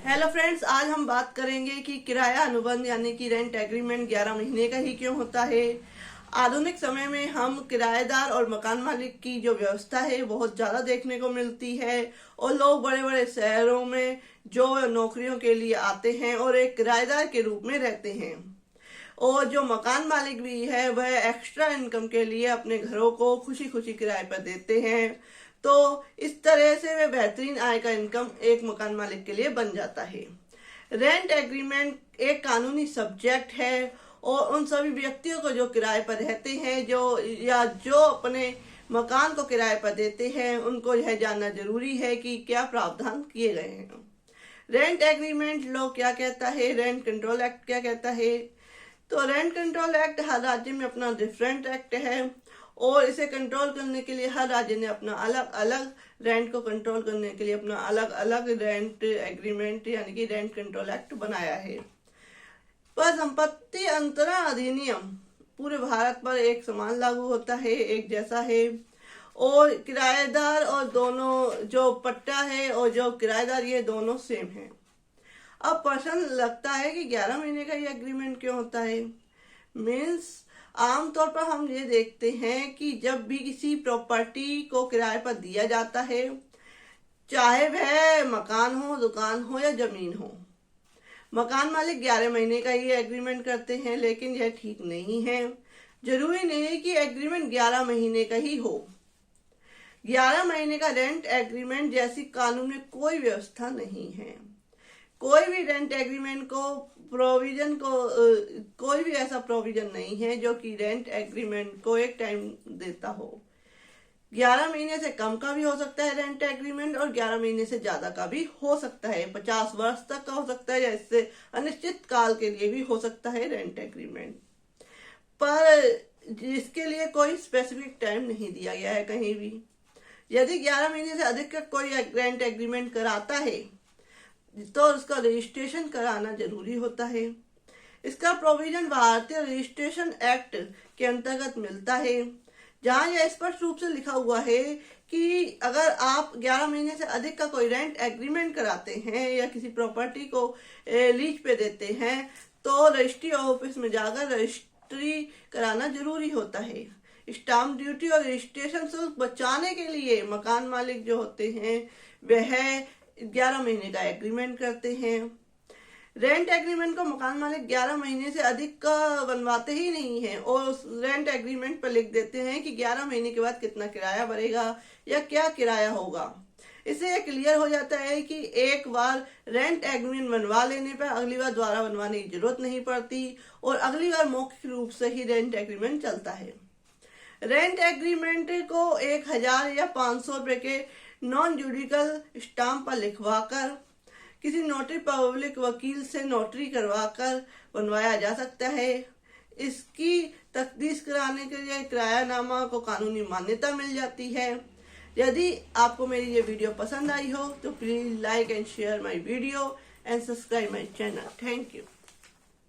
Hello friends, आज हम बात करेंगे कि किराया अनुबंध यानी कि रेंट एग्रीमेंट 11 महीने का ही क्यों होता है। आधुनिक समय में हम किराएदार और मकान मालिक की जो व्यवस्था है बहुत ज़्यादा देखने को मिलती है और लोग बड़े बड़े शहरों में जो नौकरियों के लिए आते हैं और एक किराएदार के रूप में रहते हैं, और जो मकान मालिक भी है वह एक्स्ट्रा इनकम के लिए अपने घरों को खुशी खुशी किराए पर देते हैं। तो इस तरह से वह बेहतरीन आय का इनकम एक मकान मालिक के लिए बन जाता है। रेंट एग्रीमेंट एक कानूनी सब्जेक्ट है और उन सभी व्यक्तियों को जो किराए पर रहते हैं जो अपने मकान को किराए पर देते हैं उनको यह जानना जरूरी है कि क्या प्रावधान किए गए हैं। रेंट एग्रीमेंट लॉ क्या कहता है, रेंट कंट्रोल एक्ट क्या कहता है। तो रेंट कंट्रोल एक्ट हर राज्य में अपना डिफरेंट एक्ट है और इसे कंट्रोल करने के लिए हर राज्य ने अपना अलग अलग रेंट को कंट्रोल करने के लिए अपना अलग अलग रेंट एग्रीमेंट यानी कि रेंट कंट्रोल एक्ट बनाया है। पर संपत्ति अंतरण अधिनियम पूरे भारत पर एक समान लागू होता है, एक जैसा है, और किराएदार और दोनों जो पट्टा है और जो किराएदार ये दोनों सेम है। अब प्रश्न लगता है कि 11 महीने का ये एग्रीमेंट क्यों होता है। मीन्स आमतौर पर हम ये देखते हैं कि जब भी किसी प्रॉपर्टी को किराए पर दिया जाता है, चाहे वह मकान हो, दुकान हो या जमीन हो, मकान मालिक 11 महीने का ये एग्रीमेंट करते हैं, लेकिन यह ठीक नहीं है। जरूरी नहीं है कि एग्रीमेंट 11 महीने का ही हो। 11 महीने का रेंट एग्रीमेंट जैसी कानून में कोई व्यवस्था नहीं है। कोई भी रेंट एग्रीमेंट को कोई भी ऐसा प्रोविजन नहीं है जो कि रेंट एग्रीमेंट को एक टाइम देता हो। 11 महीने से कम का भी हो सकता है रेंट एग्रीमेंट और 11 महीने से ज्यादा का भी हो सकता है। 50 वर्ष तक का हो सकता है या इससे अनिश्चित काल के लिए भी हो सकता है रेंट एग्रीमेंट, पर जिसके लिए कोई स्पेसिफिक टाइम नहीं दिया गया है कहीं भी। यदि 11 महीने से अधिक का कोई रेंट एग्रीमेंट कराता है तो उसका रजिस्ट्रेशन कराना जरूरी होता है। इसका प्रोविजन भारतीय रजिस्ट्रेशन एक्ट के अंतर्गत मिलता है, जहां यह स्पष्ट रूप से लिखा हुआ है कि अगर आप 11 महीने से अधिक का कोई रेंट एग्रीमेंट कराते हैं या किसी प्रॉपर्टी को लीज पे देते हैं तो रजिस्ट्री ऑफिस में जाकर रजिस्ट्री कराना जरूरी होता है। स्टाम्प ड्यूटी और रजिस्ट्रेशन शुल्क बचाने के लिए मकान मालिक जो होते हैं वह 11 महीने का एग्रीमेंट करते हैं। रेंट एग्रीमेंट को मकान मालिक 11 महीने से अधिक का बनवाते ही नहीं है और उस रेंट एग्रीमेंट पर लिख देते हैं कि 11 महीने के बाद कितना किराया भरेगा या क्या किराया होगा। इससे यह क्लियर हो जाता है कि एक बार रेंट एग्रीमेंट बनवा लेने पर अगली बार दोबारा बनवाने की जरूरत नहीं पड़ती और अगली बार मौखिक रूप से ही रेंट एग्रीमेंट चलता है। रेंट एग्रीमेंट को 1000 या 500 रुपए के नॉन जुडिकल स्टाम्प पर लिखवाकर किसी नोटरी पब्लिक वकील से नोटरी करवाकर बनवाया जा सकता है। इसकी तफ्तीश कराने के लिए किरायानामा को कानूनी मान्यता मिल जाती है। यदि आपको मेरी ये वीडियो पसंद आई हो तो please like and share my video and subscribe my channel. Thank you.